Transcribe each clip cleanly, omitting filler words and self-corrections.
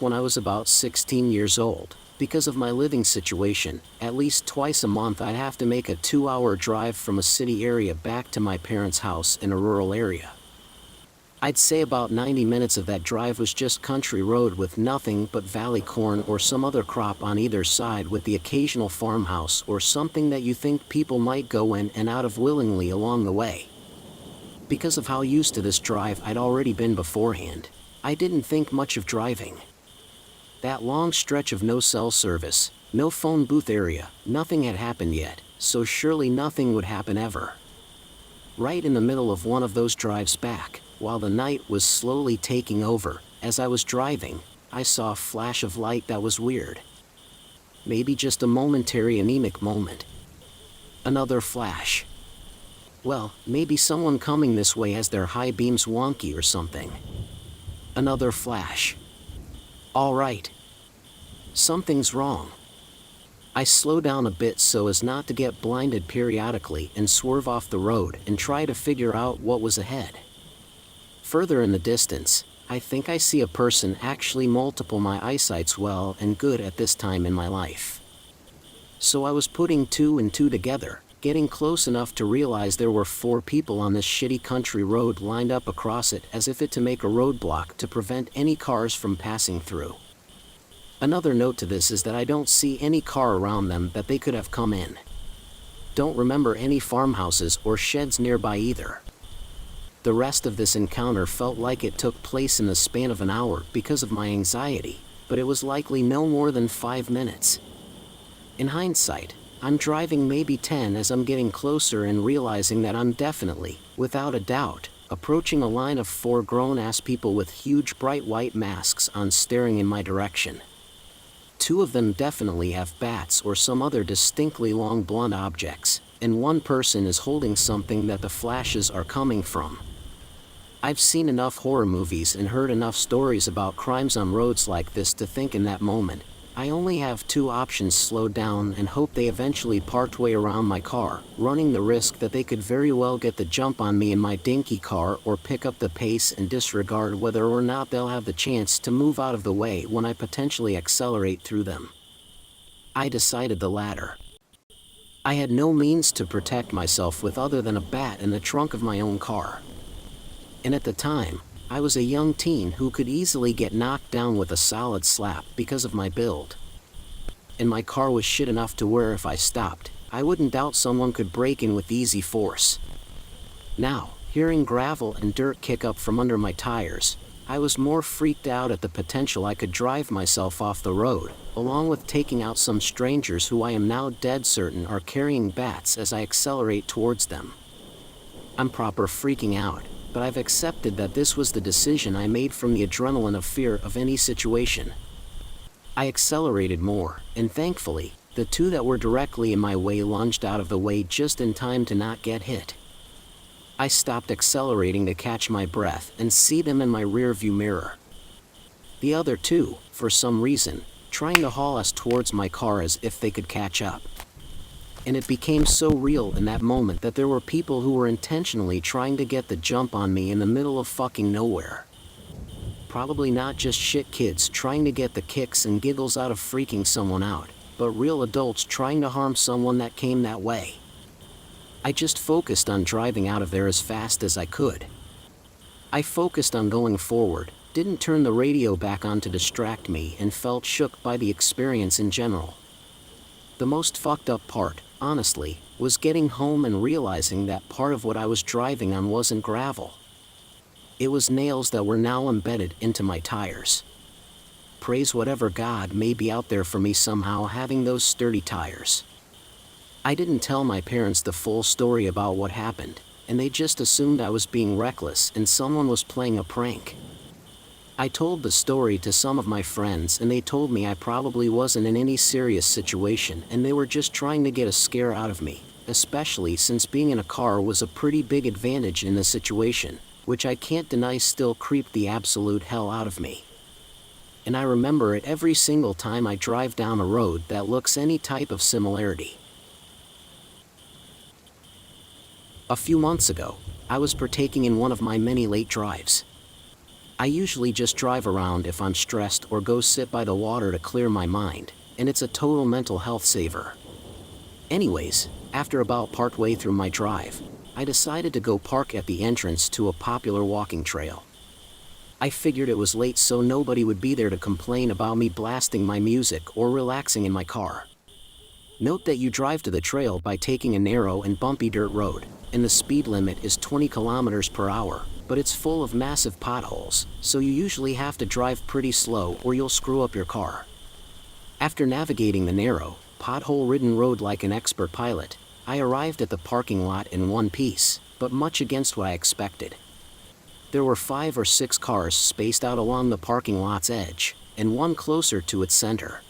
when I was about 16 years old. Because of my living situation, at least twice a month I'd have to make a 2-hour drive from a city area back to my parents' house in a rural area. I'd say about 90 minutes of that drive was just country road with nothing but valley corn or some other crop on either side, with the occasional farmhouse or something that you think people might go in and out of willingly along the way. Because of how used to this drive I'd already been beforehand, I didn't think much of driving. That long stretch of no cell service, no phone booth area, nothing had happened yet, so surely nothing would happen ever. Right in the middle of one of those drives back, while the night was slowly taking over, as I was driving, I saw a flash of light that was weird. Maybe just a momentary anemic moment. Another flash. Well, maybe someone coming this way has their high beams wonky or something. Another flash. All right. Something's wrong. I slow down a bit so as not to get blinded periodically and swerve off the road and try to figure out what was ahead. Further in the distance, I think I see a person actually multiple my eyesight's well and good at this time in my life. So I was putting 2 and 2 together, getting close enough to realize there were 4 people on this shitty country road lined up across it as if to make a roadblock to prevent any cars from passing through. Another note to this is that I don't see any car around them that they could have come in. Don't remember any farmhouses or sheds nearby either. The rest of this encounter felt like it took place in the span of an hour because of my anxiety, but it was likely no more than 5 minutes. In hindsight, I'm driving maybe 10 as I'm getting closer and realizing that I'm definitely, without a doubt, approaching a line of 4 grown-ass people with huge bright white masks on staring in my direction. 2 of them definitely have bats or some other distinctly long blunt objects, and one person is holding something that the flashes are coming from. I've seen enough horror movies and heard enough stories about crimes on roads like this to think in that moment, I only have 2 options: slow down and hope they eventually partway around my car, running the risk that they could very well get the jump on me in my dinky car, or pick up the pace and disregard whether or not they'll have the chance to move out of the way when I potentially accelerate through them. I decided the latter. I had no means to protect myself with other than a bat in the trunk of my own car. And at the time, I was a young teen who could easily get knocked down with a solid slap because of my build. And my car was shit enough to where if I stopped, I wouldn't doubt someone could break in with easy force. Now, hearing gravel and dirt kick up from under my tires, I was more freaked out at the potential I could drive myself off the road, along with taking out some strangers who I am now dead certain are carrying bats as I accelerate towards them. I'm proper freaking out, but I've accepted that this was the decision I made from the adrenaline of fear of any situation. I accelerated more, and thankfully, the 2 that were directly in my way lunged out of the way just in time to not get hit. I stopped accelerating to catch my breath and see them in my rearview mirror. The other 2, for some reason, trying to haul us towards my car as if they could catch up. And it became so real in that moment that there were people who were intentionally trying to get the jump on me in the middle of fucking nowhere. Probably not just shit kids trying to get the kicks and giggles out of freaking someone out, but real adults trying to harm someone that came that way. I just focused on driving out of there as fast as I could. I focused on going forward, didn't turn the radio back on to distract me, and felt shook by the experience in general. The most fucked up part, honestly, was getting home and realizing that part of what I was driving on wasn't gravel. It was nails that were now embedded into my tires. Praise whatever God may be out there for me somehow having those sturdy tires. I didn't tell my parents the full story about what happened, and they just assumed I was being reckless and someone was playing a prank. I told the story to some of my friends and they told me I probably wasn't in any serious situation and they were just trying to get a scare out of me, especially since being in a car was a pretty big advantage in the situation, which I can't deny still creeped the absolute hell out of me. And I remember it every single time I drive down a road that looks any type of similarity. A few months ago, I was partaking in one of my many late drives. I usually just drive around if I'm stressed or go sit by the water to clear my mind, and it's a total mental health saver. Anyways, after about partway through my drive, I decided to go park at the entrance to a popular walking trail. I figured it was late so nobody would be there to complain about me blasting my music or relaxing in my car. Note that you drive to the trail by taking a narrow and bumpy dirt road, and the speed limit is 20 kilometers per hour, but it's full of massive potholes, so you usually have to drive pretty slow or you'll screw up your car. After navigating the narrow, pothole-ridden road like an expert pilot, I arrived at the parking lot in one piece, but much against what I expected. There were 5 or 6 cars spaced out along the parking lot's edge, and one closer to its center.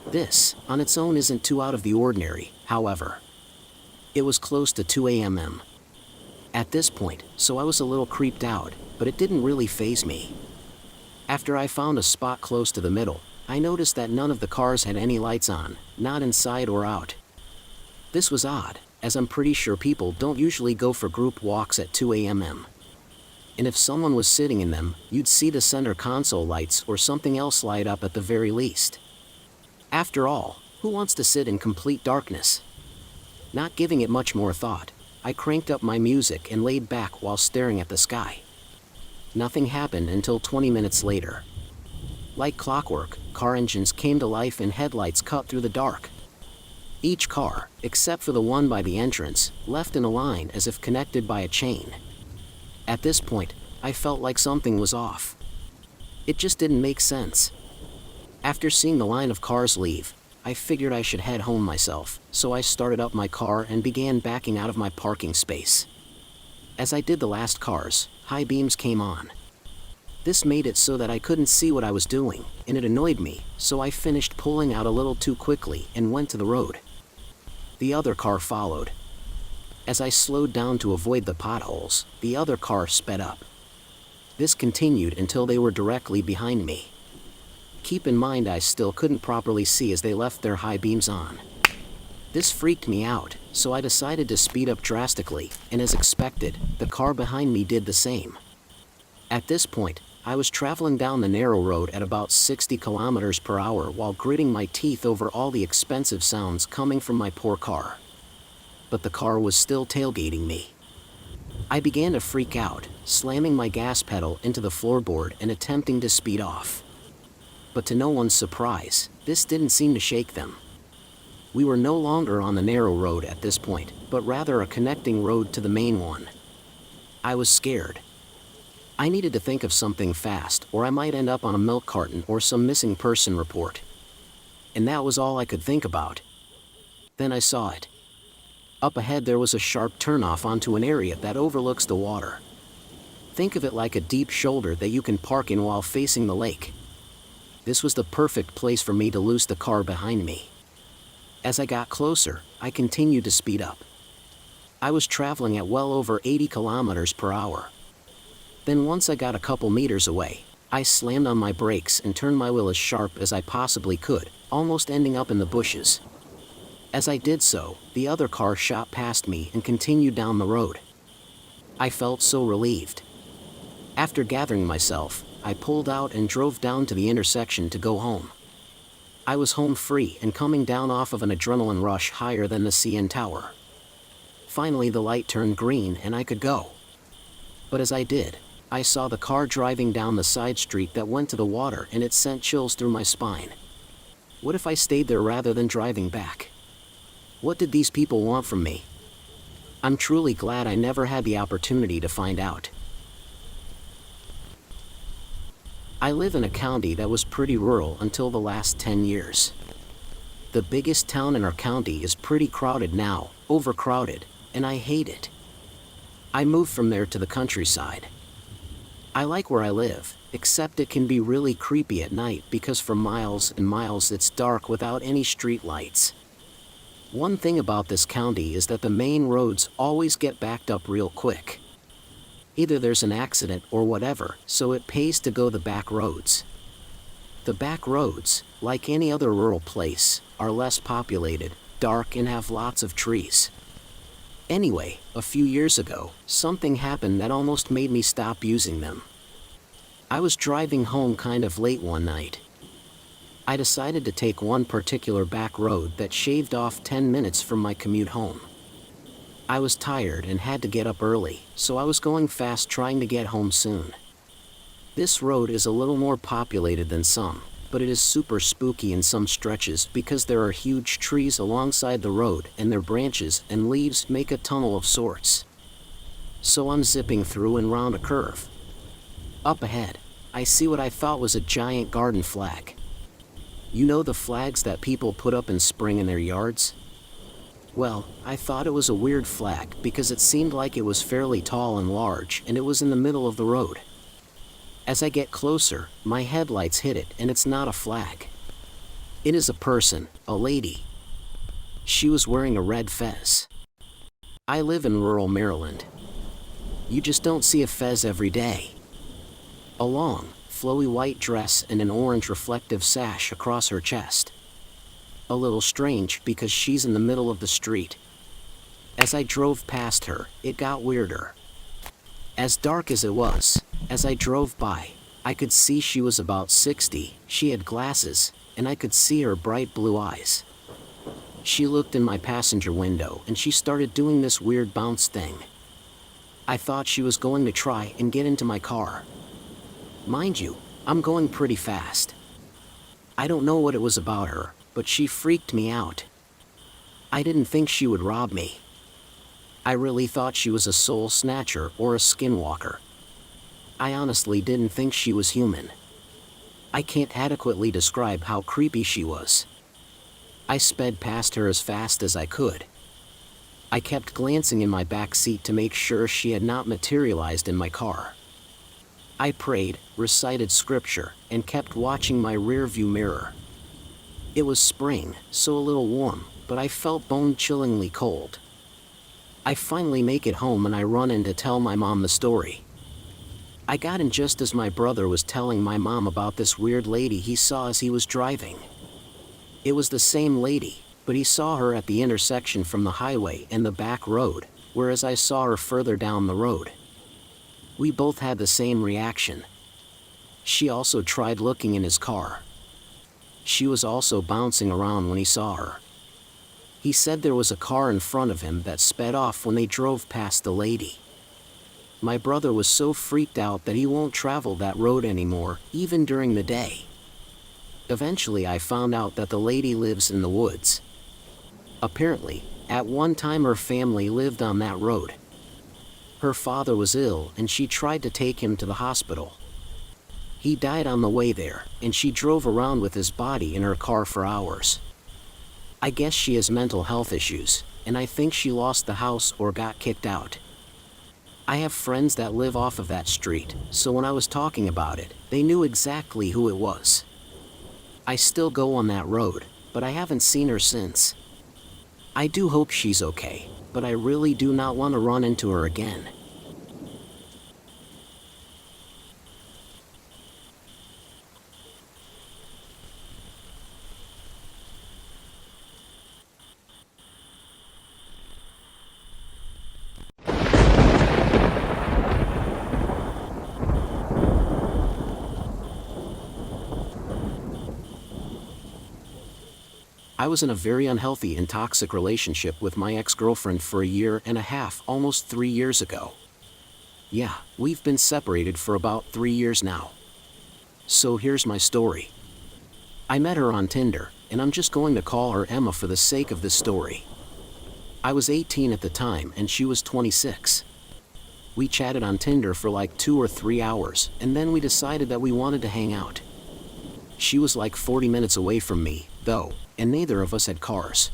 This, on its own, isn't too out of the ordinary, however. It was close to 2 a.m. at this point, so I was a little creeped out, but it didn't really faze me. After I found a spot close to the middle, I noticed that none of the cars had any lights on, not inside or out. This was odd, as I'm pretty sure people don't usually go for group walks at 2 a.m. And if someone was sitting in them, you'd see the center console lights or something else light up at the very least. After all, who wants to sit in complete darkness? Not giving it much more thought, I cranked up my music and laid back while staring at the sky. Nothing happened until 20 minutes later. Like clockwork, car engines came to life and headlights cut through the dark. Each car, except for the one by the entrance, left in a line as if connected by a chain. At this point, I felt like something was off. It just didn't make sense. After seeing the line of cars leave, I figured I should head home myself, so I started up my car and began backing out of my parking space. As I did the last cars, high beams came on. This made it so that I couldn't see what I was doing, and it annoyed me, so I finished pulling out a little too quickly and went to the road. The other car followed. As I slowed down to avoid the potholes, the other car sped up. This continued until they were directly behind me. Keep in mind I still couldn't properly see as they left their high beams on. This freaked me out, so I decided to speed up drastically, and as expected, the car behind me did the same. At this point, I was traveling down the narrow road at about 60 kilometers per hour while gritting my teeth over all the expensive sounds coming from my poor car. But the car was still tailgating me. I began to freak out, slamming my gas pedal into the floorboard and attempting to speed off. But to no one's surprise, this didn't seem to shake them. We were no longer on the narrow road at this point, but rather a connecting road to the main one. I was scared. I needed to think of something fast, or I might end up on a milk carton or some missing person report. And that was all I could think about. Then I saw it. Up ahead there was a sharp turnoff onto an area that overlooks the water. Think of it like a deep shoulder that you can park in while facing the lake. This was the perfect place for me to loose the car behind me. As I got closer, I continued to speed up. I was traveling at well over 80 kilometers per hour. Then once I got a couple meters away, I slammed on my brakes and turned my wheel as sharp as I possibly could, almost ending up in the bushes. As I did so, the other car shot past me and continued down the road. I felt so relieved. After gathering myself, I pulled out and drove down to the intersection to go home. I was home free and coming down off of an adrenaline rush higher than the CN Tower. Finally the light turned green and I could go. But as I did, I saw the car driving down the side street that went to the water and it sent chills through my spine. What if I stayed there rather than driving back? What did these people want from me? I'm truly glad I never had the opportunity to find out. I live in a county that was pretty rural until the last 10 years. The biggest town in our county is pretty crowded now, overcrowded, and I hate it. I moved from there to the countryside. I like where I live, except it can be really creepy at night because for miles and miles it's dark without any street lights. One thing about this county is that the main roads always get backed up real quick. Either there's an accident or whatever, so it pays to go the back roads. The back roads, like any other rural place, are less populated, dark, and have lots of trees. Anyway, a few years ago, something happened that almost made me stop using them. I was driving home kind of late one night. I decided to take one particular back road that shaved off 10 minutes from my commute home. I was tired and had to get up early, so I was going fast trying to get home soon. This road is a little more populated than some, but it is super spooky in some stretches because there are huge trees alongside the road and their branches and leaves make a tunnel of sorts. So I'm zipping through and round a curve. Up ahead, I see what I thought was a giant garden flag. You know the flags that people put up in spring in their yards? Well, I thought it was a weird flag because it seemed like it was fairly tall and large and it was in the middle of the road. As I get closer, my headlights hit it and it's not a flag. It is a person, a lady. She was wearing a red fez. I live in rural Maryland. You just don't see a fez every day. A long, flowy white dress and an orange reflective sash across her chest. A little strange because she's in the middle of the street. As I drove past her, it got weirder. As dark as it was, as I drove by, I could see she was about 60, she had glasses, and I could see her bright blue eyes. She looked in my passenger window and she started doing this weird bounce thing. I thought she was going to try and get into my car. Mind you, I'm going pretty fast. I don't know what it was about her, but she freaked me out. I didn't think she would rob me. I really thought she was a soul snatcher or a skinwalker. I honestly didn't think she was human. I can't adequately describe how creepy she was. I sped past her as fast as I could. I kept glancing in my back seat to make sure she had not materialized in my car. I prayed, recited scripture, and kept watching my rearview mirror. It was spring, so a little warm, but I felt bone-chillingly cold. I finally make it home and I run in to tell my mom the story. I got in just as my brother was telling my mom about this weird lady he saw as he was driving. It was the same lady, but he saw her at the intersection from the highway and the back road, whereas I saw her further down the road. We both had the same reaction. She also tried looking in his car. She was also bouncing around when he saw her. He said there was a car in front of him that sped off when they drove past the lady. My brother was so freaked out that he won't travel that road anymore, even during the day. Eventually I found out that the lady lives in the woods. Apparently, at one time her family lived on that road. Her father was ill and she tried to take him to the hospital. He died on the way there, and she drove around with his body in her car for hours. I guess she has mental health issues, and I think she lost the house or got kicked out. I have friends that live off of that street, so when I was talking about it, they knew exactly who it was. I still go on that road, but I haven't seen her since. I do hope she's okay, but I really do not want to run into her again. I was in a very unhealthy and toxic relationship with my ex-girlfriend for a year and a half, almost 3 years ago. Yeah, we've been separated for about 3 years now. So here's my story. I met her on Tinder, and I'm just going to call her Emma for the sake of this story. I was 18 at the time and she was 26. We chatted on Tinder for like 2 or 3 hours, and then we decided that we wanted to hang out. She was like 40 minutes away from me, though, and neither of us had cars.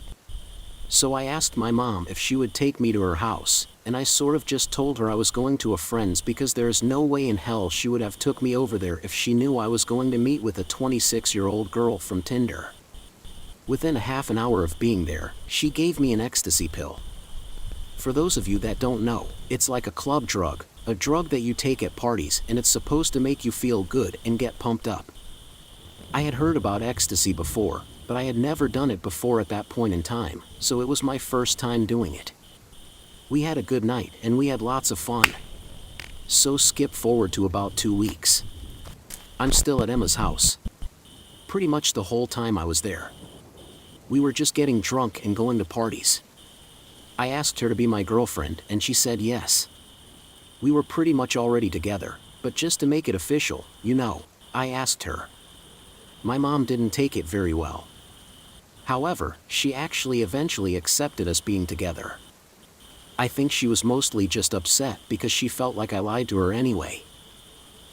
So I asked my mom if she would take me to her house, and I sort of just told her I was going to a friend's because there is no way in hell she would have took me over there if she knew I was going to meet with a 26-year-old girl from Tinder. Within a half an hour of being there, she gave me an ecstasy pill. For those of you that don't know, it's like a club drug, a drug that you take at parties, and it's supposed to make you feel good and get pumped up. I had heard about ecstasy before, but I had never done it before at that point in time, so it was my first time doing it. We had a good night and we had lots of fun. So skip forward to about 2 weeks. I'm still at Emma's house. Pretty much the whole time I was there. We were just getting drunk and going to parties. I asked her to be my girlfriend and she said yes. We were pretty much already together, but just to make it official, I asked her. My mom didn't take it very well. However, she actually eventually accepted us being together. I think she was mostly just upset because she felt like I lied to her anyway.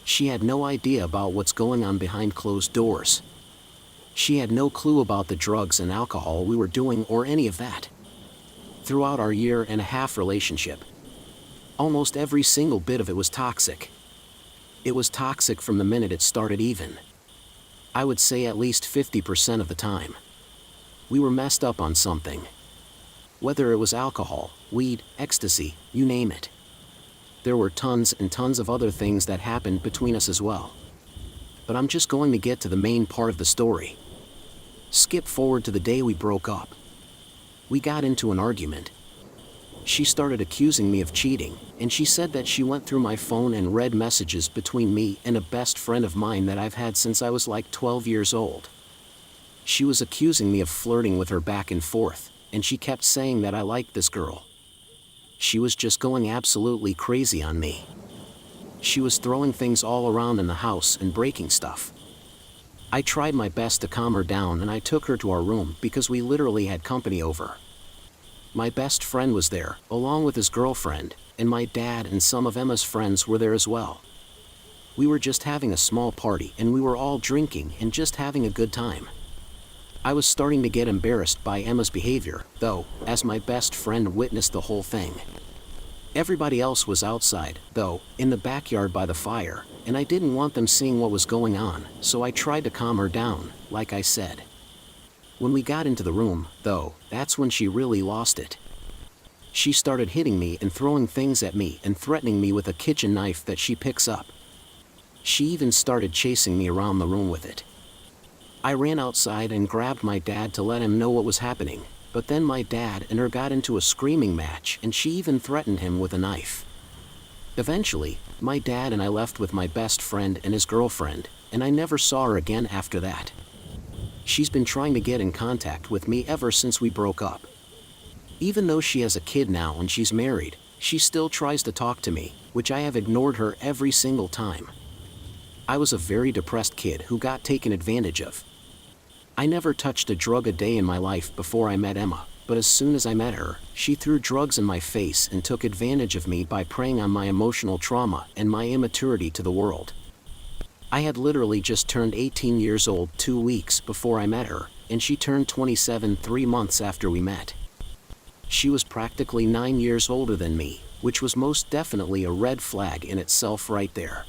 She had no idea about what's going on behind closed doors. She had no clue about the drugs and alcohol we were doing or any of that. Throughout our 1.5-year relationship, almost every single bit of it was toxic. It was toxic from the minute it started even. I would say at least 50% of the time. We were messed up on something. Whether it was alcohol, weed, ecstasy, you name it. There were tons and tons of other things that happened between us as well. But I'm just going to get to the main part of the story. Skip forward to the day we broke up. We got into an argument. She started accusing me of cheating, and she said that she went through my phone and read messages between me and a best friend of mine that I've had since I was like 12 years old. She was accusing me of flirting with her back and forth, and she kept saying that I liked this girl. She was just going absolutely crazy on me. She was throwing things all around in the house and breaking stuff. I tried my best to calm her down and I took her to our room because we literally had company over. My best friend was there, along with his girlfriend, and my dad and some of Emma's friends were there as well. We were just having a small party and we were all drinking and just having a good time. I was starting to get embarrassed by Emma's behavior, though, as my best friend witnessed the whole thing. Everybody else was outside, though, in the backyard by the fire, and I didn't want them seeing what was going on, so I tried to calm her down, like I said. When we got into the room, though, that's when she really lost it. She started hitting me and throwing things at me and threatening me with a kitchen knife that she picks up. She even started chasing me around the room with it. I ran outside and grabbed my dad to let him know what was happening, but then my dad and her got into a screaming match and she even threatened him with a knife. Eventually, my dad and I left with my best friend and his girlfriend, and I never saw her again after that. She's been trying to get in contact with me ever since we broke up. Even though she has a kid now and she's married, she still tries to talk to me, which I have ignored her every single time. I was a very depressed kid who got taken advantage of. I never touched a drug a day in my life before I met Emma, but as soon as I met her, she threw drugs in my face and took advantage of me by preying on my emotional trauma and my immaturity to the world. I had literally just turned 18 years old 2 weeks before I met her, and she turned 27 3 months after we met. She was practically 9 years older than me, which was most definitely a red flag in itself right there.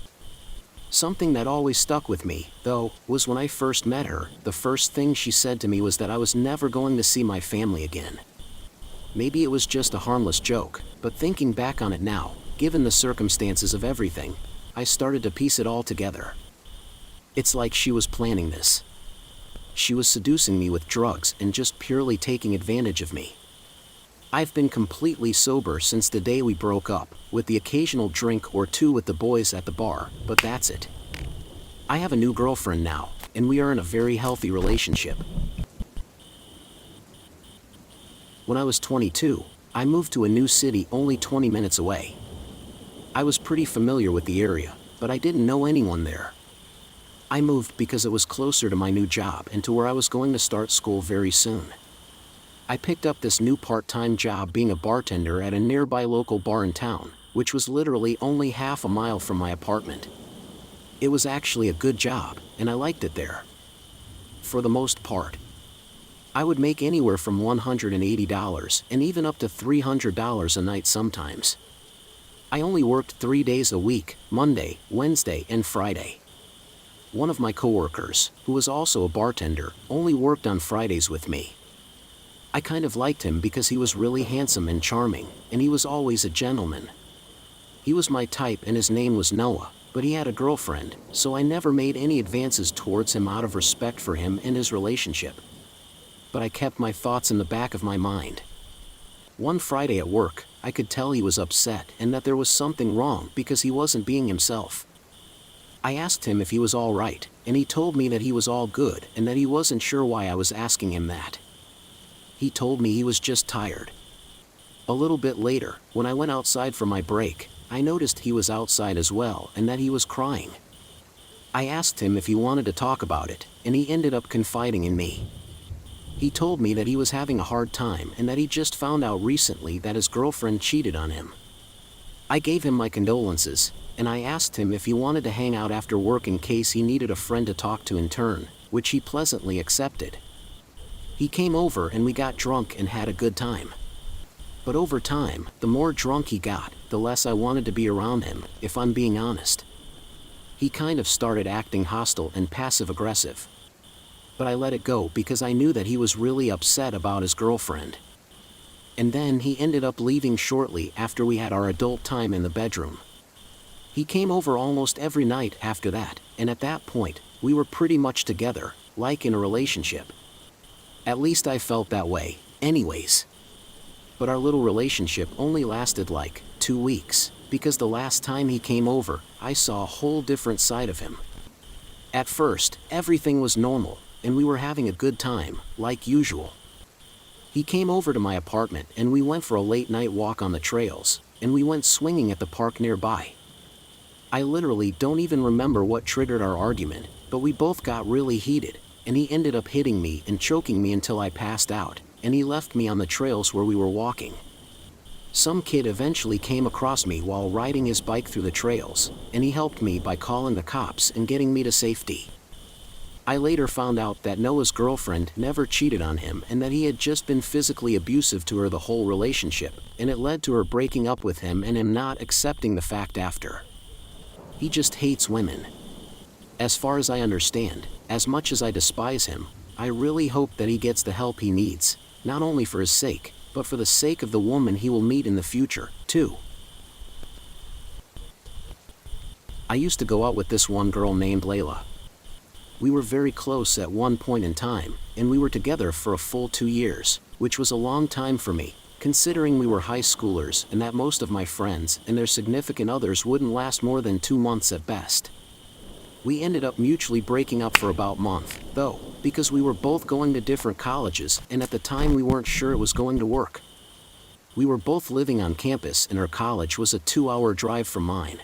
Something that always stuck with me, though, was when I first met her, the first thing she said to me was that I was never going to see my family again. Maybe it was just a harmless joke, but thinking back on it now, given the circumstances of everything, I started to piece it all together. It's like she was planning this. She was seducing me with drugs and just purely taking advantage of me. I've been completely sober since the day we broke up, with the occasional drink or two with the boys at the bar, but that's it. I have a new girlfriend now, and we are in a very healthy relationship. When I was 22, I moved to a new city only 20 minutes away. I was pretty familiar with the area, but I didn't know anyone there. I moved because it was closer to my new job and to where I was going to start school very soon. I picked up this new part-time job being a bartender at a nearby local bar in town, which was literally only half a mile from my apartment. It was actually a good job, and I liked it there. For the most part. I would make anywhere from $180 and even up to $300 a night sometimes. I only worked 3 days a week, Monday, Wednesday, and Friday. One of my coworkers, who was also a bartender, only worked on Fridays with me. I kind of liked him because he was really handsome and charming, and he was always a gentleman. He was my type and his name was Noah, but he had a girlfriend, so I never made any advances towards him out of respect for him and his relationship. But I kept my thoughts in the back of my mind. One Friday at work, I could tell he was upset and that there was something wrong because he wasn't being himself. I asked him if he was all right, and he told me that he was all good and that he wasn't sure why I was asking him that. He told me he was just tired. A little bit later, when I went outside for my break, I noticed he was outside as well and that he was crying. I asked him if he wanted to talk about it, and he ended up confiding in me. He told me that he was having a hard time and that he just found out recently that his girlfriend cheated on him. I gave him my condolences, and I asked him if he wanted to hang out after work in case he needed a friend to talk to in turn, which he pleasantly accepted. He came over and we got drunk and had a good time. But over time, the more drunk he got, the less I wanted to be around him, if I'm being honest. He kind of started acting hostile and passive-aggressive. But I let it go because I knew that he was really upset about his girlfriend. And then he ended up leaving shortly after we had our adult time in the bedroom. He came over almost every night after that, and at that point, we were pretty much together, like in a relationship. At least I felt that way, anyways. But our little relationship only lasted like 2 weeks, because the last time he came over, I saw a whole different side of him. At first, everything was normal, and we were having a good time, like usual. He came over to my apartment and we went for a late night walk on the trails, and we went swinging at the park nearby. I literally don't even remember what triggered our argument, but we both got really heated, and he ended up hitting me and choking me until I passed out, and he left me on the trails where we were walking. Some kid eventually came across me while riding his bike through the trails, and he helped me by calling the cops and getting me to safety. I later found out that Noah's girlfriend never cheated on him and that he had just been physically abusive to her the whole relationship, and it led to her breaking up with him and him not accepting the fact after. He just hates women. As far as I understand, as much as I despise him, I really hope that he gets the help he needs, not only for his sake, but for the sake of the woman he will meet in the future, too. I used to go out with this one girl named Layla. We were very close at one point in time, and we were together for a full 2 years, which was a long time for me, considering we were high schoolers and that most of my friends and their significant others wouldn't last more than 2 months at best. We ended up mutually breaking up for about a month, though, because we were both going to different colleges and at the time we weren't sure it was going to work. We were both living on campus and her college was a 2-hour drive from mine.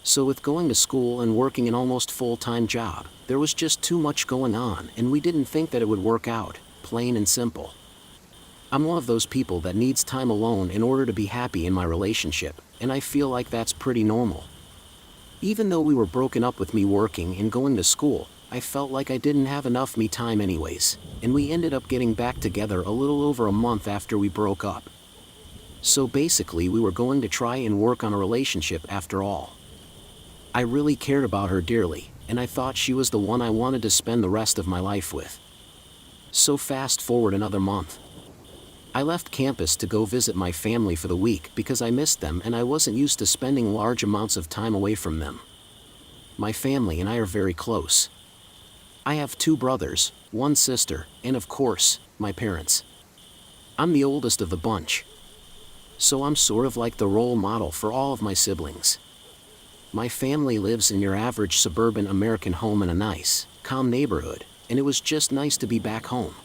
So with going to school and working an almost full-time job, there was just too much going on and we didn't think that it would work out, plain and simple. I'm one of those people that needs time alone in order to be happy in my relationship, and I feel like that's pretty normal. Even though we were broken up with me working and going to school, I felt like I didn't have enough me time anyways, and we ended up getting back together a little over a month after we broke up. So basically we were going to try and work on a relationship after all. I really cared about her dearly, and I thought she was the one I wanted to spend the rest of my life with. So fast forward another month. I left campus to go visit my family for the week because I missed them and I wasn't used to spending large amounts of time away from them. My family and I are very close. I have 2 brothers, 1 sister, and of course, my parents. I'm the oldest of the bunch. So I'm sort of like the role model for all of my siblings. My family lives in your average suburban American home in a nice, calm neighborhood, and it was just nice to be back home.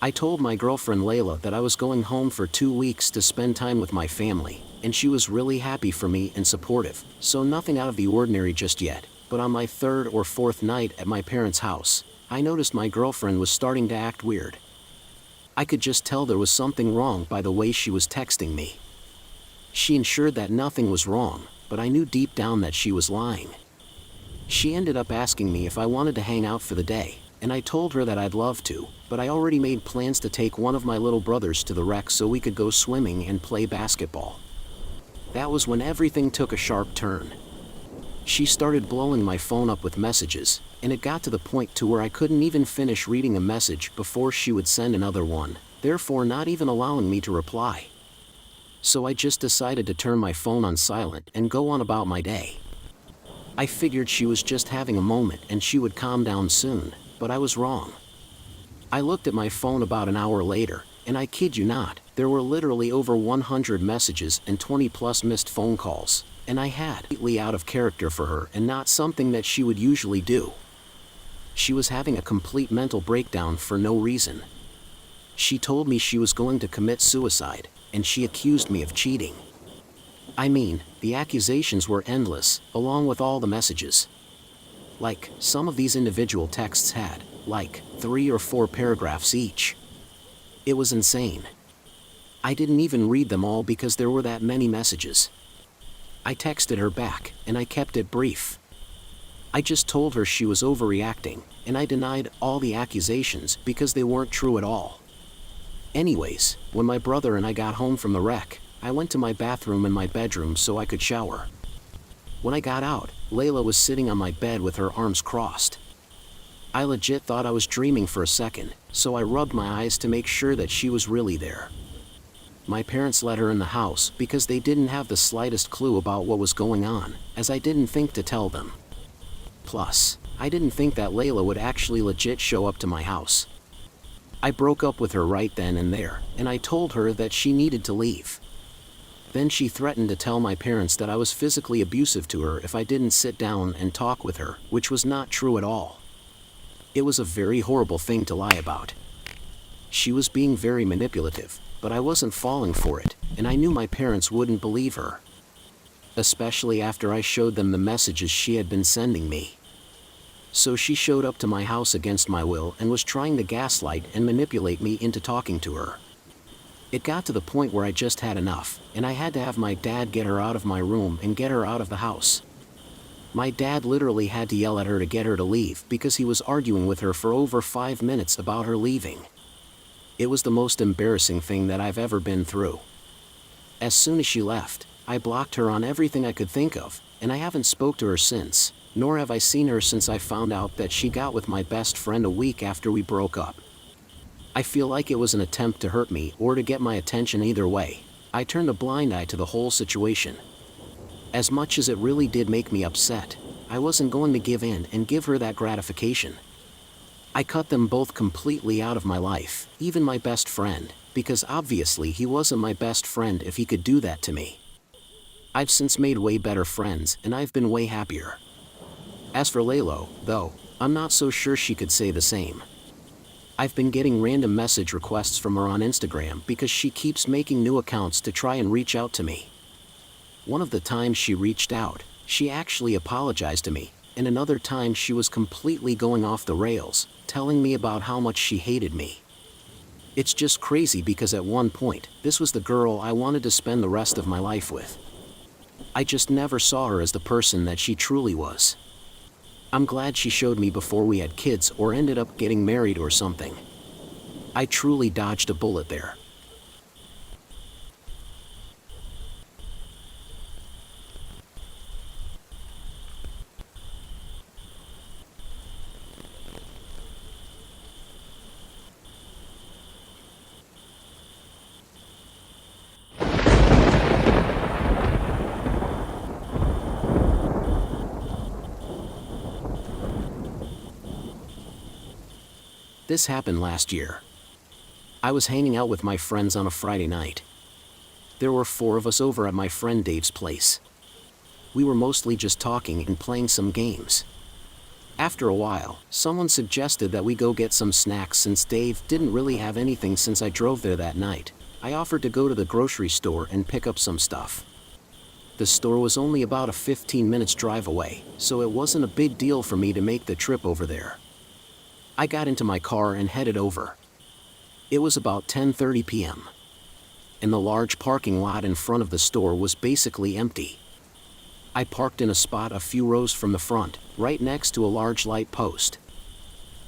I told my girlfriend Layla that I was going home for 2 weeks to spend time with my family, and she was really happy for me and supportive, so nothing out of the ordinary just yet. But on my 3rd or 4th night at my parents' house, I noticed my girlfriend was starting to act weird. I could just tell there was something wrong by the way she was texting me. She ensured that nothing was wrong, but I knew deep down that she was lying. She ended up asking me if I wanted to hang out for the day, and I told her that I'd love to, but I already made plans to take one of my little brothers to the rec so we could go swimming and play basketball. That was when everything took a sharp turn. She started blowing my phone up with messages, and it got to the point to where I couldn't even finish reading a message before she would send another one, therefore not even allowing me to reply. So I just decided to turn my phone on silent and go on about my day. I figured she was just having a moment and she would calm down soon, but I was wrong. I looked at my phone about an hour later, and I kid you not, there were literally over 100 messages and 20 plus missed phone calls, and I had completely out of character for her and not something that she would usually do. She was having a complete mental breakdown for no reason. She told me she was going to commit suicide, and she accused me of cheating. I mean, the accusations were endless, along with all the messages. Like, some of these individual texts had, like, 3 or 4 paragraphs each. It was insane. I didn't even read them all because there were that many messages. I texted her back, and I kept it brief. I just told her she was overreacting, and I denied all the accusations because they weren't true at all. Anyways, when my brother and I got home from the wreck, I went to my bathroom in my bedroom so I could shower. When I got out, Layla was sitting on my bed with her arms crossed. I legit thought I was dreaming for a second, so I rubbed my eyes to make sure that she was really there. My parents let her in the house because they didn't have the slightest clue about what was going on, as I didn't think to tell them. Plus, I didn't think that Layla would actually legit show up to my house. I broke up with her right then and there, and I told her that she needed to leave. Then she threatened to tell my parents that I was physically abusive to her if I didn't sit down and talk with her, which was not true at all. It was a very horrible thing to lie about. She was being very manipulative, but I wasn't falling for it, and I knew my parents wouldn't believe her. Especially after I showed them the messages she had been sending me. So she showed up to my house against my will and was trying to gaslight and manipulate me into talking to her. It got to the point where I just had enough, and I had to have my dad get her out of my room and get her out of the house. My dad literally had to yell at her to get her to leave because he was arguing with her for over 5 minutes about her leaving. It was the most embarrassing thing that I've ever been through. As soon as she left, I blocked her on everything I could think of, and I haven't spoke to her since, nor have I seen her since I found out that she got with my best friend a week after we broke up. I feel like it was an attempt to hurt me or to get my attention. Either way, I turned a blind eye to the whole situation. As much as it really did make me upset, I wasn't going to give in and give her that gratification. I cut them both completely out of my life, even my best friend, because obviously he wasn't my best friend if he could do that to me. I've since made way better friends and I've been way happier. As for Layla, though, I'm not so sure she could say the same. I've been getting random message requests from her on Instagram because she keeps making new accounts to try and reach out to me. One of the times she reached out, she actually apologized to me, and another time she was completely going off the rails, telling me about how much she hated me. It's just crazy because at one point, this was the girl I wanted to spend the rest of my life with. I just never saw her as the person that she truly was. I'm glad she showed me before we had kids or ended up getting married or something. I truly dodged a bullet there. This happened last year. I was hanging out with my friends on a Friday night. There were 4 of us over at my friend Dave's place. We were mostly just talking and playing some games. After a while, someone suggested that we go get some snacks since Dave didn't really have anything since I drove there that night. I offered to go to the grocery store and pick up some stuff. The store was only about a 15 minutes drive away, so it wasn't a big deal for me to make the trip over there. I got into my car and headed over. It was about 10:30 p.m. and the large parking lot in front of the store was basically empty. I parked in a spot a few rows from the front, right next to a large light post.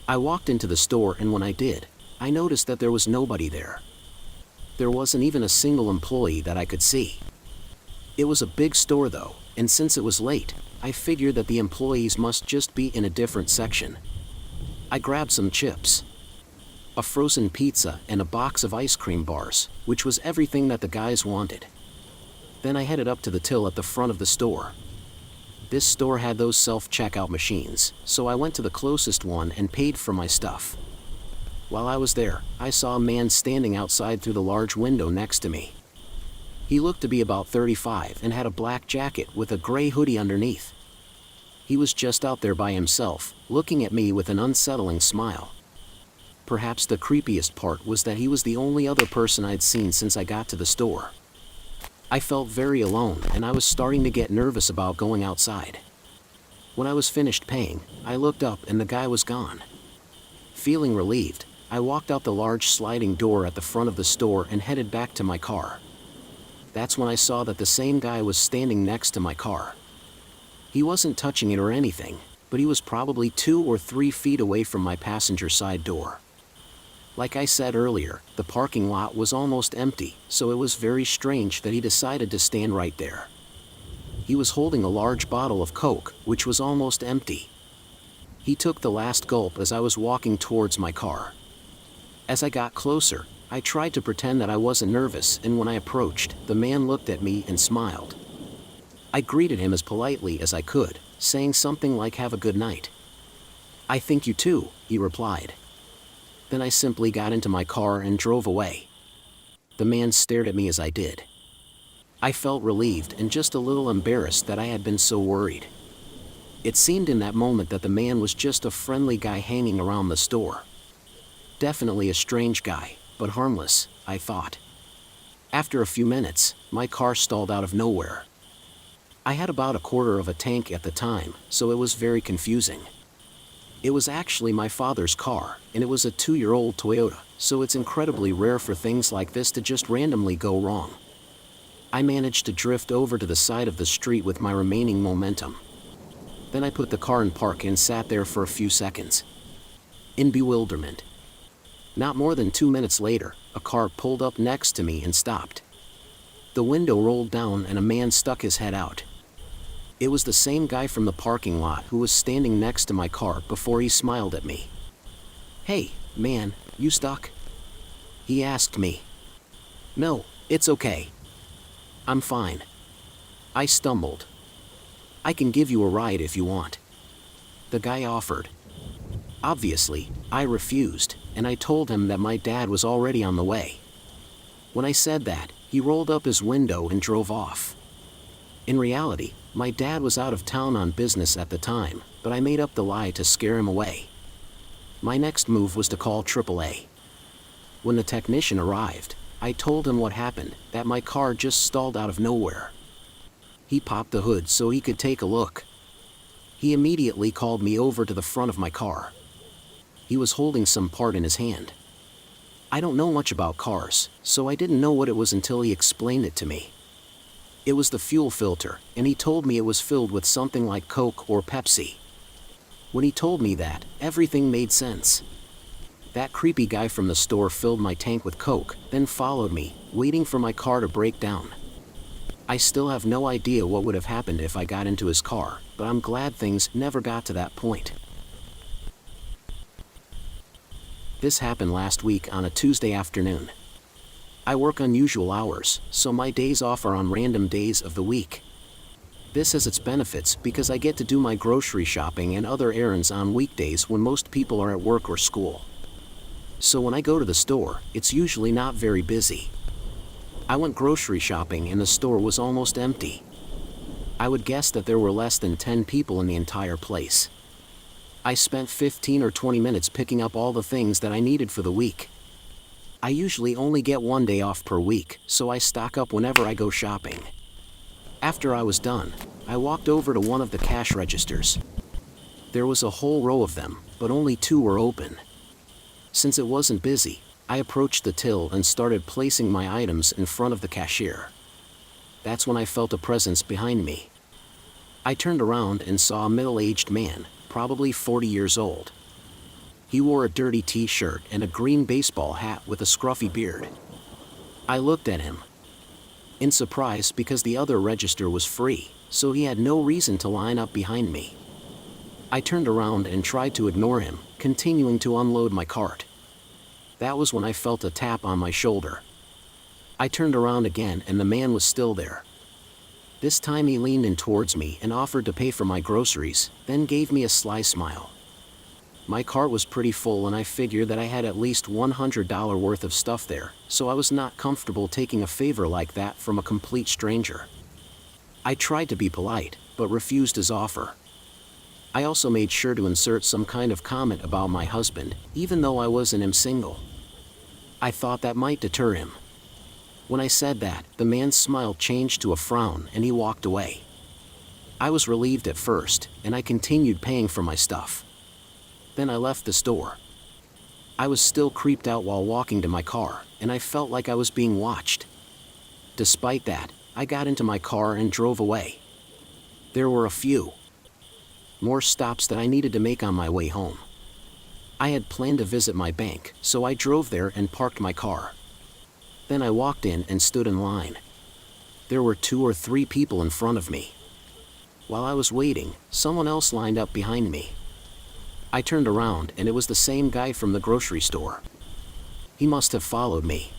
I walked into the store, and when I did, I noticed that there was nobody there. There wasn't even a single employee that I could see. It was a big store though, and since it was late, I figured that the employees must just be in a different section. I grabbed some chips, a frozen pizza, and a box of ice cream bars, which was everything that the guys wanted. Then I headed up to the till at the front of the store. This store had those self-checkout machines, so I went to the closest one and paid for my stuff. While I was there, I saw a man standing outside through the large window next to me. He looked to be about 35 and had a black jacket with a gray hoodie underneath. He was just out there by himself, looking at me with an unsettling smile. Perhaps the creepiest part was that he was the only other person I'd seen since I got to the store. I felt very alone, and I was starting to get nervous about going outside. When I was finished paying, I looked up and the guy was gone. Feeling relieved, I walked out the large sliding door at the front of the store and headed back to my car. That's when I saw that the same guy was standing next to my car. He wasn't touching it or anything, but he was probably 2 or 3 feet away from my passenger side door. Like I said earlier, the parking lot was almost empty, so it was very strange that he decided to stand right there. He was holding a large bottle of Coke, which was almost empty. He took the last gulp as I was walking towards my car. As I got closer, I tried to pretend that I wasn't nervous, and when I approached, the man looked at me and smiled. I greeted him as politely as I could, saying something like "Have a good night." "I think you too," he replied. Then I simply got into my car and drove away. The man stared at me as I did. I felt relieved and just a little embarrassed that I had been so worried. It seemed in that moment that the man was just a friendly guy hanging around the store. Definitely a strange guy, but harmless, I thought. After a few minutes, my car stalled out of nowhere. I had about a quarter of a tank at the time, so it was very confusing. It was actually my father's car, and it was a 2-year-old Toyota, so it's incredibly rare for things like this to just randomly go wrong. I managed to drift over to the side of the street with my remaining momentum. Then I put the car in park and sat there for a few seconds, in bewilderment. Not more than 2 minutes later, a car pulled up next to me and stopped. The window rolled down and a man stuck his head out. It was the same guy from the parking lot who was standing next to my car before he smiled at me. "Hey, man, you stuck?" he asked me. "No, it's okay. I'm fine." I stumbled. "I can give you a ride if you want," the guy offered. Obviously, I refused, and I told him that my dad was already on the way. When I said that, he rolled up his window and drove off. In reality, my dad was out of town on business at the time, but I made up the lie to scare him away. My next move was to call AAA. When the technician arrived, I told him what happened, that my car just stalled out of nowhere. He popped the hood so he could take a look. He immediately called me over to the front of my car. He was holding some part in his hand. I don't know much about cars, so I didn't know what it was until he explained it to me. It was the fuel filter, and he told me it was filled with something like Coke or Pepsi. When he told me that, everything made sense. That creepy guy from the store filled my tank with Coke, then followed me, waiting for my car to break down. I still have no idea what would have happened if I got into his car, but I'm glad things never got to that point. This happened last week on a Tuesday afternoon. I work unusual hours, so my days off are on random days of the week. This has its benefits because I get to do my grocery shopping and other errands on weekdays when most people are at work or school. So when I go to the store, it's usually not very busy. I went grocery shopping and the store was almost empty. I would guess that there were less than 10 people in the entire place. I spent 15 or 20 minutes picking up all the things that I needed for the week. I usually only get 1 day off per week, so I stock up whenever I go shopping. After I was done, I walked over to one of the cash registers. There was a whole row of them, but only 2 were open. Since it wasn't busy, I approached the till and started placing my items in front of the cashier. That's when I felt a presence behind me. I turned around and saw a middle-aged man, probably 40 years old. He wore a dirty t-shirt and a green baseball hat with a scruffy beard. I looked at him in surprise because the other register was free, so he had no reason to line up behind me. I turned around and tried to ignore him, continuing to unload my cart. That was when I felt a tap on my shoulder. I turned around again and the man was still there. This time he leaned in towards me and offered to pay for my groceries, then gave me a sly smile. My cart was pretty full and I figured that I had at least $100 worth of stuff there, so I was not comfortable taking a favor like that from a complete stranger. I tried to be polite, but refused his offer. I also made sure to insert some kind of comment about my husband, even though I wasn't him single. I thought that might deter him. When I said that, the man's smile changed to a frown and he walked away. I was relieved at first, and I continued paying for my stuff. Then I left the store. I was still creeped out while walking to my car, and I felt like I was being watched. Despite that, I got into my car and drove away. There were a few more stops that I needed to make on my way home. I had planned to visit my bank, so I drove there and parked my car. Then I walked in and stood in line. There were 2 or 3 people in front of me. While I was waiting, someone else lined up behind me. I turned around and it was the same guy from the grocery store. He must have followed me.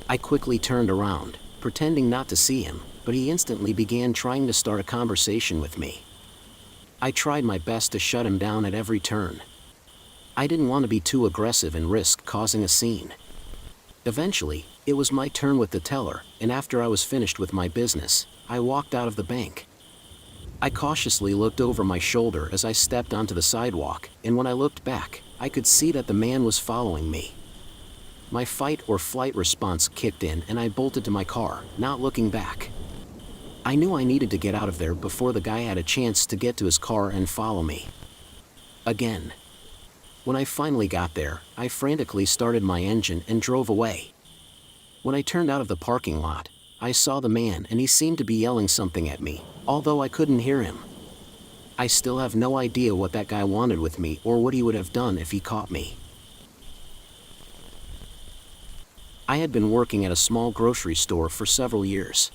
I quickly turned around, pretending not to see him, but he instantly began trying to start a conversation with me. I tried my best to shut him down at every turn. I didn't want to be too aggressive and risk causing a scene. Eventually, it was my turn with the teller, and after I was finished with my business, I walked out of the bank. I cautiously looked over my shoulder as I stepped onto the sidewalk, and when I looked back, I could see that the man was following me. My fight or flight response kicked in and I bolted to my car, not looking back. I knew I needed to get out of there before the guy had a chance to get to his car and follow me. Again. When I finally got there, I frantically started my engine and drove away. When I turned out of the parking lot, I saw the man and he seemed to be yelling something at me, although I couldn't hear him. I still have no idea what that guy wanted with me or what he would have done if he caught me. I had been working at a small grocery store for several years.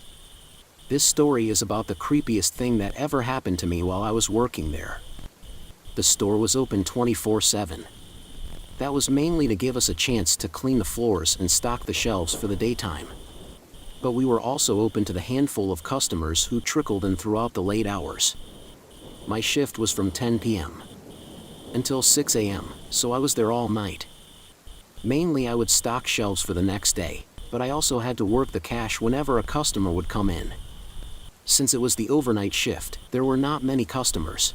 This story is about the creepiest thing that ever happened to me while I was working there. The store was open 24/7. That was mainly to give us a chance to clean the floors and stock the shelves for the daytime. But we were also open to the handful of customers who trickled in throughout the late hours. My shift was from 10 p.m. until 6 a.m., so I was there all night. Mainly I would stock shelves for the next day, but I also had to work the cash whenever a customer would come in. Since it was the overnight shift, there were not many customers.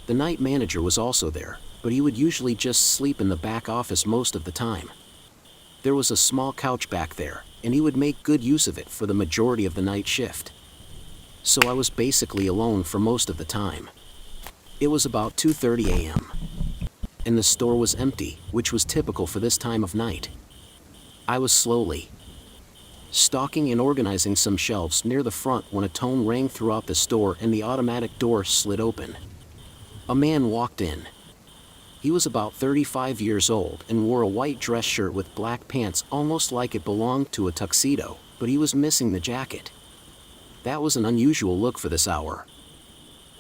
The night manager was also there, but he would usually just sleep in the back office most of the time. There was a small couch back there, and he would make good use of it for the majority of the night shift. So I was basically alone for most of the time. It was about 2:30 a.m. and the store was empty, which was typical for this time of night. I was slowly stocking and organizing some shelves near the front when a tone rang throughout the store and the automatic door slid open. A man walked in. He was about 35 years old and wore a white dress shirt with black pants, almost like it belonged to a tuxedo, but he was missing the jacket. That was an unusual look for this hour.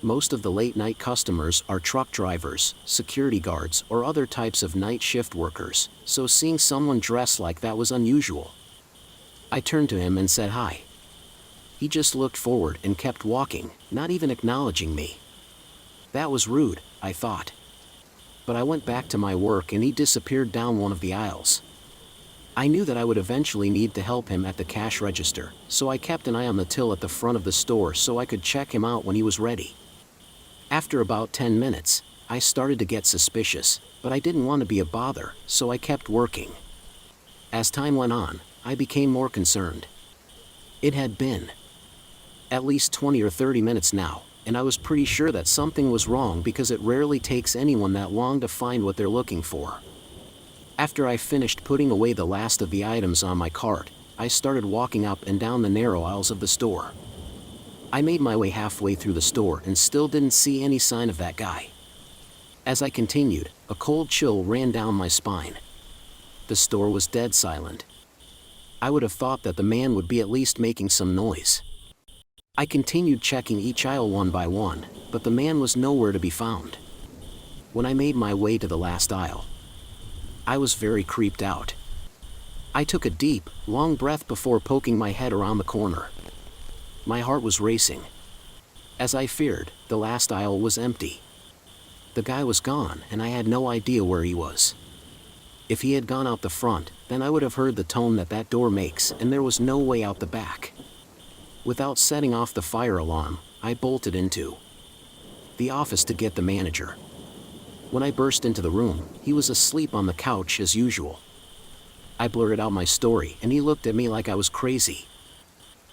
Most of the late-night customers are truck drivers, security guards, or other types of night shift workers, so seeing someone dressed like that was unusual. I turned to him and said hi. He just looked forward and kept walking, not even acknowledging me. That was rude, I thought. But I went back to my work and he disappeared down one of the aisles. I knew that I would eventually need to help him at the cash register, so I kept an eye on the till at the front of the store so I could check him out when he was ready. After about 10 minutes, I started to get suspicious, but I didn't want to be a bother, so I kept working. As time went on, I became more concerned. It had been at least 20 or 30 minutes now, and I was pretty sure that something was wrong because it rarely takes anyone that long to find what they're looking for. After I finished putting away the last of the items on my cart, I started walking up and down the narrow aisles of the store. I made my way halfway through the store and still didn't see any sign of that guy. As I continued, a cold chill ran down my spine. The store was dead silent. I would have thought that the man would be at least making some noise. I continued checking each aisle one by one, but the man was nowhere to be found. When I made my way to the last aisle, I was very creeped out. I took a deep, long breath before poking my head around the corner. My heart was racing. As I feared, the last aisle was empty. The guy was gone, and I had no idea where he was. If he had gone out the front, then I would have heard the tone that door makes, and there was no way out the back. Without setting off the fire alarm, I bolted into the office to get the manager. When I burst into the room, he was asleep on the couch as usual. I blurted out my story, and he looked at me like I was crazy.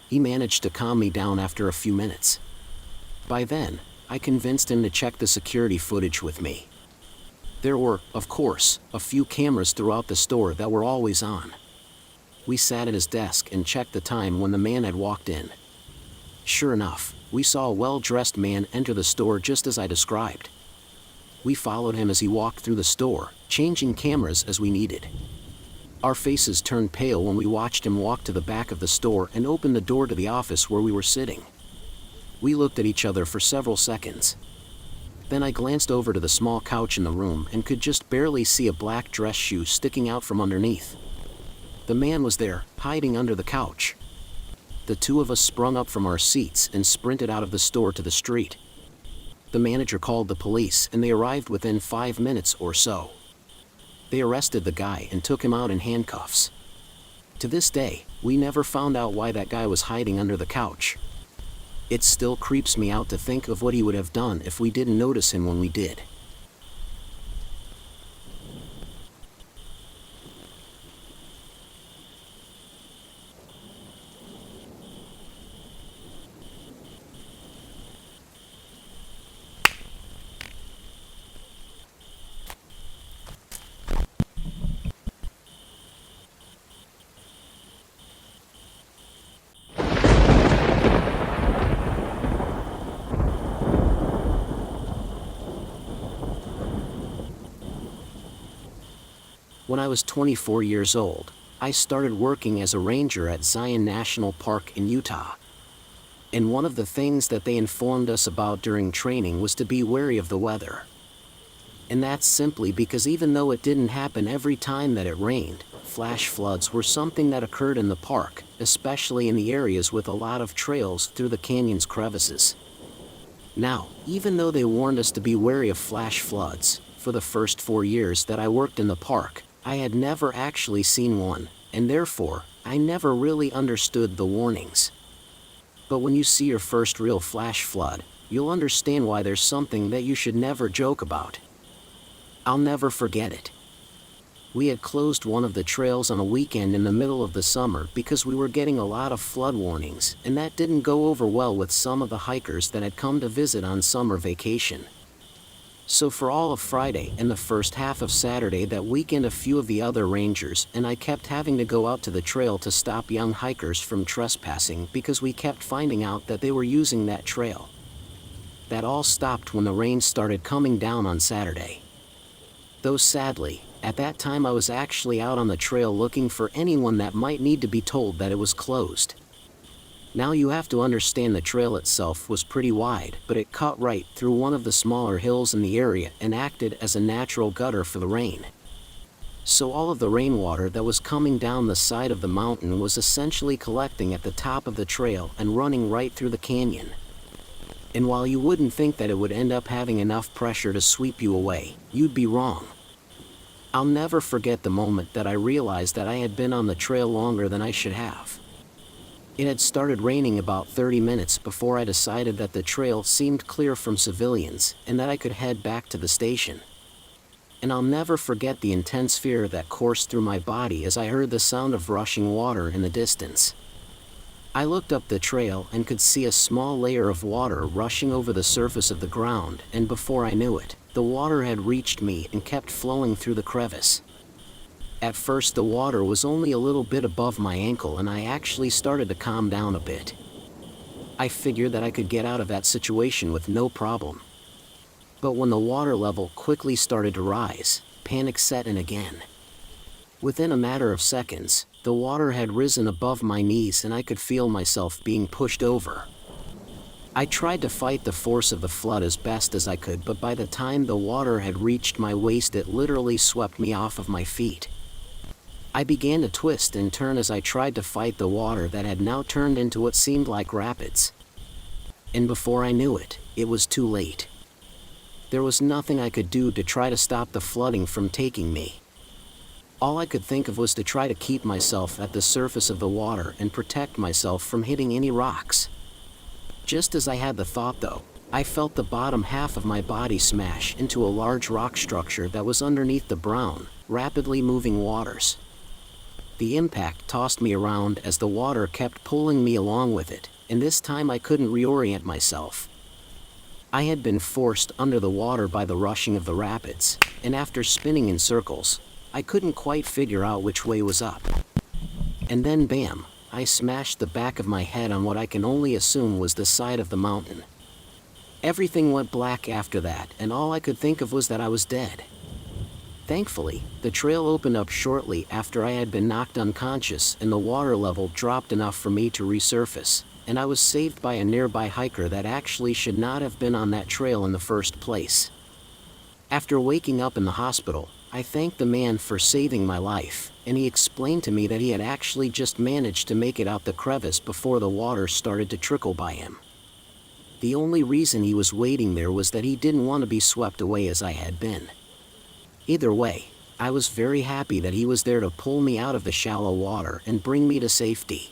He managed to calm me down after a few minutes. By then, I convinced him to check the security footage with me. There were, of course, a few cameras throughout the store that were always on. We sat at his desk and checked the time when the man had walked in. Sure enough, we saw a well-dressed man enter the store just as I described. We followed him as he walked through the store, changing cameras as we needed. Our faces turned pale when we watched him walk to the back of the store and open the door to the office where we were sitting. We looked at each other for several seconds. Then I glanced over to the small couch in the room and could just barely see a black dress shoe sticking out from underneath. The man was there, hiding under the couch. The two of us sprung up from our seats and sprinted out of the store to the street. The manager called the police, and they arrived within 5 minutes or so. They arrested the guy and took him out in handcuffs. To this day, we never found out why that guy was hiding under the couch. It still creeps me out to think of what he would have done if we didn't notice him when we did. When I was 24 years old, I started working as a ranger at Zion National Park in Utah. And one of the things that they informed us about during training was to be wary of the weather. And that's simply because even though it didn't happen every time that it rained, flash floods were something that occurred in the park, especially in the areas with a lot of trails through the canyon's crevices. Now, even though they warned us to be wary of flash floods, for the first 4 years that I worked in the park, I had never actually seen one, and therefore, I never really understood the warnings. But when you see your first real flash flood, you'll understand why there's something that you should never joke about. I'll never forget it. We had closed one of the trails on a weekend in the middle of the summer because we were getting a lot of flood warnings, and that didn't go over well with some of the hikers that had come to visit on summer vacation. So for all of Friday and the first half of Saturday that weekend, a few of the other rangers and I kept having to go out to the trail to stop young hikers from trespassing because we kept finding out that they were using that trail. That all stopped when the rain started coming down on Saturday. Though sadly, at that time I was actually out on the trail looking for anyone that might need to be told that it was closed. Now you have to understand the trail itself was pretty wide, but it cut right through one of the smaller hills in the area and acted as a natural gutter for the rain. So all of the rainwater that was coming down the side of the mountain was essentially collecting at the top of the trail and running right through the canyon. And while you wouldn't think that it would end up having enough pressure to sweep you away, you'd be wrong. I'll never forget the moment that I realized that I had been on the trail longer than I should have. It had started raining about 30 minutes before I decided that the trail seemed clear from civilians and that I could head back to the station. And I'll never forget the intense fear that coursed through my body as I heard the sound of rushing water in the distance. I looked up the trail and could see a small layer of water rushing over the surface of the ground, and before I knew it, the water had reached me and kept flowing through the crevice. At first the water was only a little bit above my ankle and I actually started to calm down a bit. I figured that I could get out of that situation with no problem. But when the water level quickly started to rise, panic set in again. Within a matter of seconds, the water had risen above my knees and I could feel myself being pushed over. I tried to fight the force of the flood as best as I could, but by the time the water had reached my waist, it literally swept me off of my feet. I began to twist and turn as I tried to fight the water that had now turned into what seemed like rapids. And before I knew it, it was too late. There was nothing I could do to try to stop the flooding from taking me. All I could think of was to try to keep myself at the surface of the water and protect myself from hitting any rocks. Just as I had the thought though, I felt the bottom half of my body smash into a large rock structure that was underneath the brown, rapidly moving waters. The impact tossed me around as the water kept pulling me along with it, and this time I couldn't reorient myself. I had been forced under the water by the rushing of the rapids, and after spinning in circles, I couldn't quite figure out which way was up. And then bam, I smashed the back of my head on what I can only assume was the side of the mountain. Everything went black after that, and all I could think of was that I was dead. Thankfully, the trail opened up shortly after I had been knocked unconscious and the water level dropped enough for me to resurface, and I was saved by a nearby hiker that actually should not have been on that trail in the first place. After waking up in the hospital, I thanked the man for saving my life, and he explained to me that he had actually just managed to make it out the crevice before the water started to trickle by him. The only reason he was waiting there was that he didn't want to be swept away as I had been. Either way, I was very happy that he was there to pull me out of the shallow water and bring me to safety.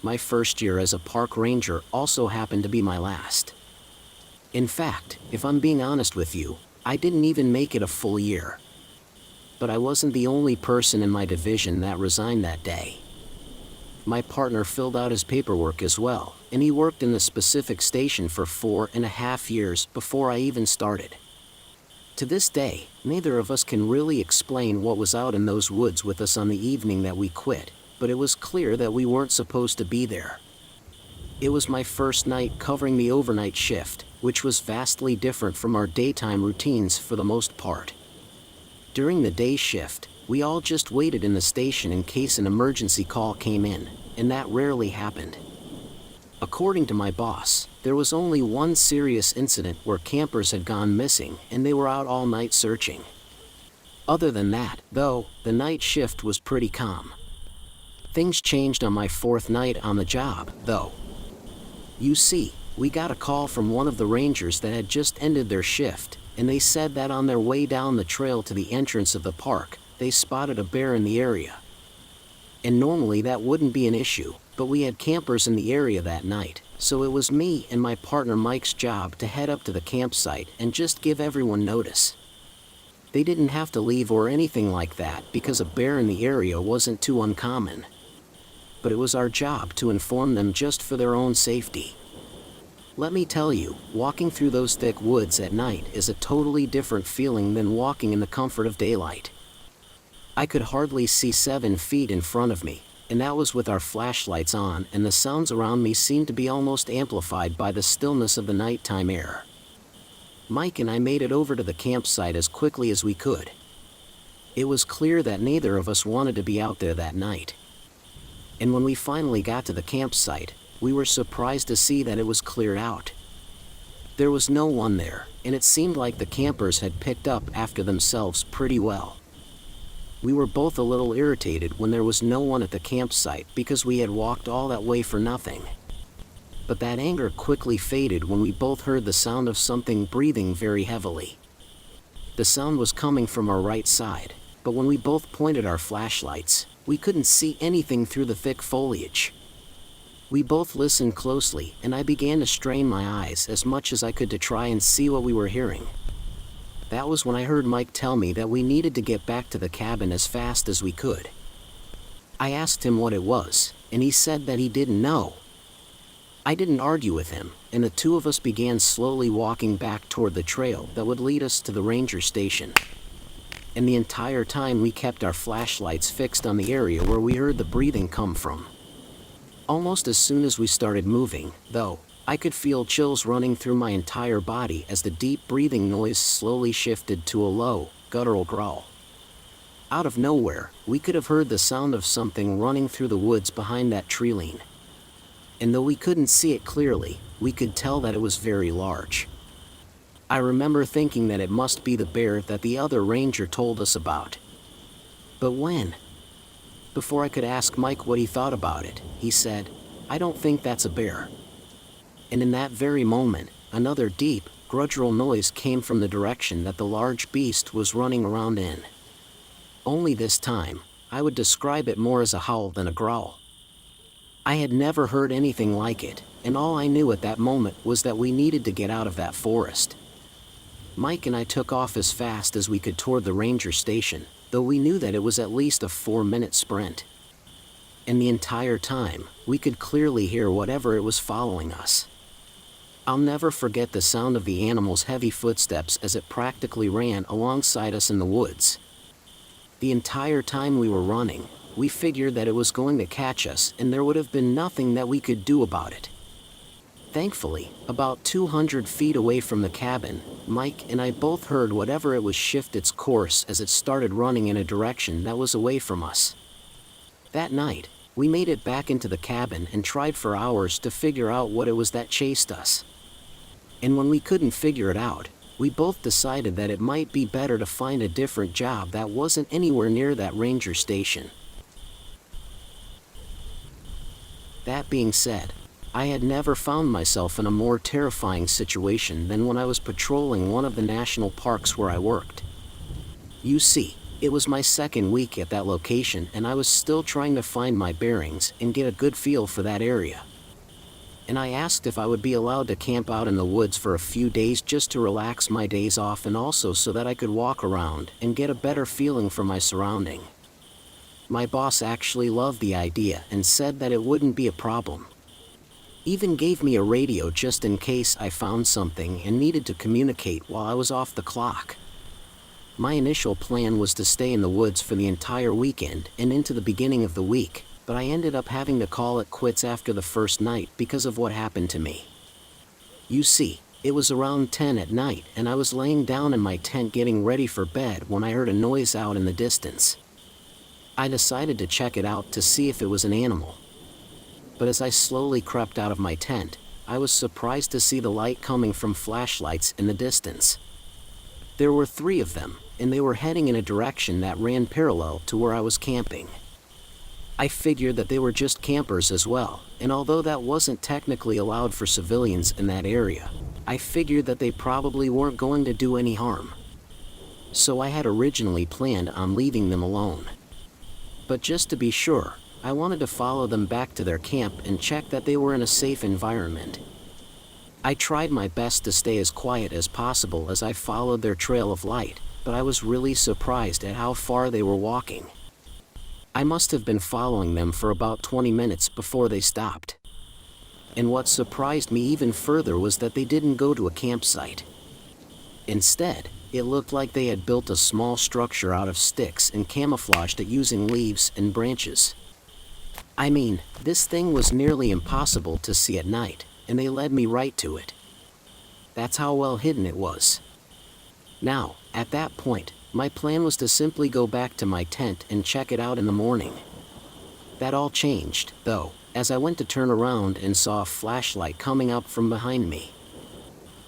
My first year as a park ranger also happened to be my last. In fact, if I'm being honest with you, I didn't even make it a full year. But I wasn't the only person in my division that resigned that day. My partner filled out his paperwork as well, and he worked in the specific station for 4.5 years before I even started. To this day, neither of us can really explain what was out in those woods with us on the evening that we quit, but it was clear that we weren't supposed to be there. It was my first night covering the overnight shift, which was vastly different from our daytime routines for the most part. During the day shift, we all just waited in the station in case an emergency call came in, and that rarely happened. According to my boss, there was only one serious incident where campers had gone missing and they were out all night searching. Other than that, though, the night shift was pretty calm. Things changed on my fourth night on the job, though. You see, we got a call from one of the rangers that had just ended their shift, and they said that on their way down the trail to the entrance of the park, they spotted a bear in the area. And normally that wouldn't be an issue, but we had campers in the area that night, so it was me and my partner Mike's job to head up to the campsite and just give everyone notice. They didn't have to leave or anything like that because a bear in the area wasn't too uncommon. But it was our job to inform them just for their own safety. Let me tell you, walking through those thick woods at night is a totally different feeling than walking in the comfort of daylight. I could hardly see 7 feet in front of me, and that was with our flashlights on, and the sounds around me seemed to be almost amplified by the stillness of the nighttime air. Mike and I made it over to the campsite as quickly as we could. It was clear that neither of us wanted to be out there that night. And when we finally got to the campsite, we were surprised to see that it was cleared out. There was no one there, and it seemed like the campers had picked up after themselves pretty well. We were both a little irritated when there was no one at the campsite because we had walked all that way for nothing. But that anger quickly faded when we both heard the sound of something breathing very heavily. The sound was coming from our right side, but when we both pointed our flashlights, we couldn't see anything through the thick foliage. We both listened closely, and I began to strain my eyes as much as I could to try and see what we were hearing. That was when I heard Mike tell me that we needed to get back to the cabin as fast as we could. I asked him what it was, and he said that he didn't know. I didn't argue with him, and the two of us began slowly walking back toward the trail that would lead us to the ranger station. And the entire time we kept our flashlights fixed on the area where we heard the breathing come from. Almost as soon as we started moving, though, I could feel chills running through my entire body as the deep breathing noise slowly shifted to a low, guttural growl. Out of nowhere, we could have heard the sound of something running through the woods behind that tree line. And though we couldn't see it clearly, we could tell that it was very large. I remember thinking that it must be the bear that the other ranger told us about. But when? Before I could ask Mike what he thought about it, he said, "I don't think that's a bear." And in that very moment, another deep, guttural noise came from the direction that the large beast was running around in. Only this time, I would describe it more as a howl than a growl. I had never heard anything like it, and all I knew at that moment was that we needed to get out of that forest. Mike and I took off as fast as we could toward the ranger station, though we knew that it was at least a 4-minute sprint. And the entire time, we could clearly hear whatever it was following us. I'll never forget the sound of the animal's heavy footsteps as it practically ran alongside us in the woods. The entire time we were running, we figured that it was going to catch us and there would have been nothing that we could do about it. Thankfully, about 200 feet away from the cabin, Mike and I both heard whatever it was shift its course as it started running in a direction that was away from us. That night, we made it back into the cabin and tried for hours to figure out what it was that chased us. And when we couldn't figure it out, we both decided that it might be better to find a different job that wasn't anywhere near that ranger station. That being said, I had never found myself in a more terrifying situation than when I was patrolling one of the national parks where I worked. You see, it was my second week at that location and I was still trying to find my bearings and get a good feel for that area. And I asked if I would be allowed to camp out in the woods for a few days just to relax my days off and also so that I could walk around and get a better feeling for my surrounding. My boss actually loved the idea and said that it wouldn't be a problem. Even gave me a radio just in case I found something and needed to communicate while I was off the clock. My initial plan was to stay in the woods for the entire weekend and into the beginning of the week, but I ended up having to call it quits after the first night because of what happened to me. You see, it was around 10 at night and I was laying down in my tent getting ready for bed when I heard a noise out in the distance. I decided to check it out to see if it was an animal. But as I slowly crept out of my tent, I was surprised to see the light coming from flashlights in the distance. There were 3 of them, and they were heading in a direction that ran parallel to where I was camping. I figured that they were just campers as well, and although that wasn't technically allowed for civilians in that area, I figured that they probably weren't going to do any harm. So I had originally planned on leaving them alone. But just to be sure, I wanted to follow them back to their camp and check that they were in a safe environment. I tried my best to stay as quiet as possible as I followed their trail of light, but I was really surprised at how far they were walking. I must have been following them for about 20 minutes before they stopped. And what surprised me even further was that they didn't go to a campsite. Instead, it looked like they had built a small structure out of sticks and camouflaged it using leaves and branches. I mean, this thing was nearly impossible to see at night, and they led me right to it. That's how well hidden it was. Now, at that point, my plan was to simply go back to my tent and check it out in the morning. That all changed, though, as I went to turn around and saw a flashlight coming up from behind me.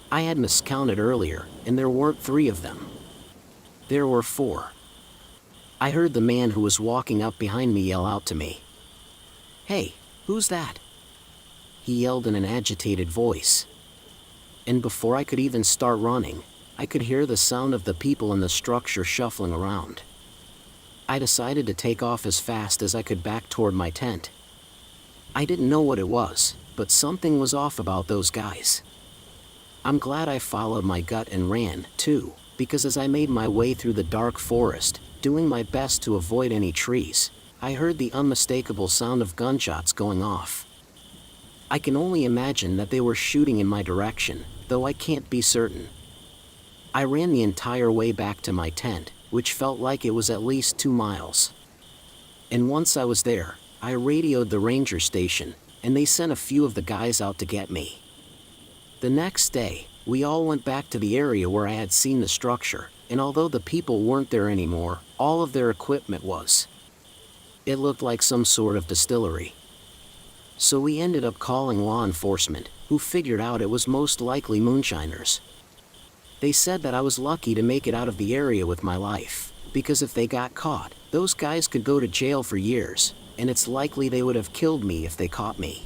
I had miscounted earlier, and there weren't 3 of them. There were 4. I heard the man who was walking up behind me yell out to me, "Hey, who's that?" He yelled in an agitated voice. And before I could even start running, I could hear the sound of the people in the structure shuffling around. I decided to take off as fast as I could back toward my tent. I didn't know what it was, but something was off about those guys. I'm glad I followed my gut and ran, too, because as I made my way through the dark forest, doing my best to avoid any trees, I heard the unmistakable sound of gunshots going off. I can only imagine that they were shooting in my direction, though I can't be certain. I ran the entire way back to my tent, which felt like it was at least 2 miles. And once I was there, I radioed the ranger station, and they sent a few of the guys out to get me. The next day, we all went back to the area where I had seen the structure, and although the people weren't there anymore, all of their equipment was. It looked like some sort of distillery. So we ended up calling law enforcement, who figured out it was most likely moonshiners. They said that I was lucky to make it out of the area with my life, because if they got caught, those guys could go to jail for years, and it's likely they would have killed me if they caught me.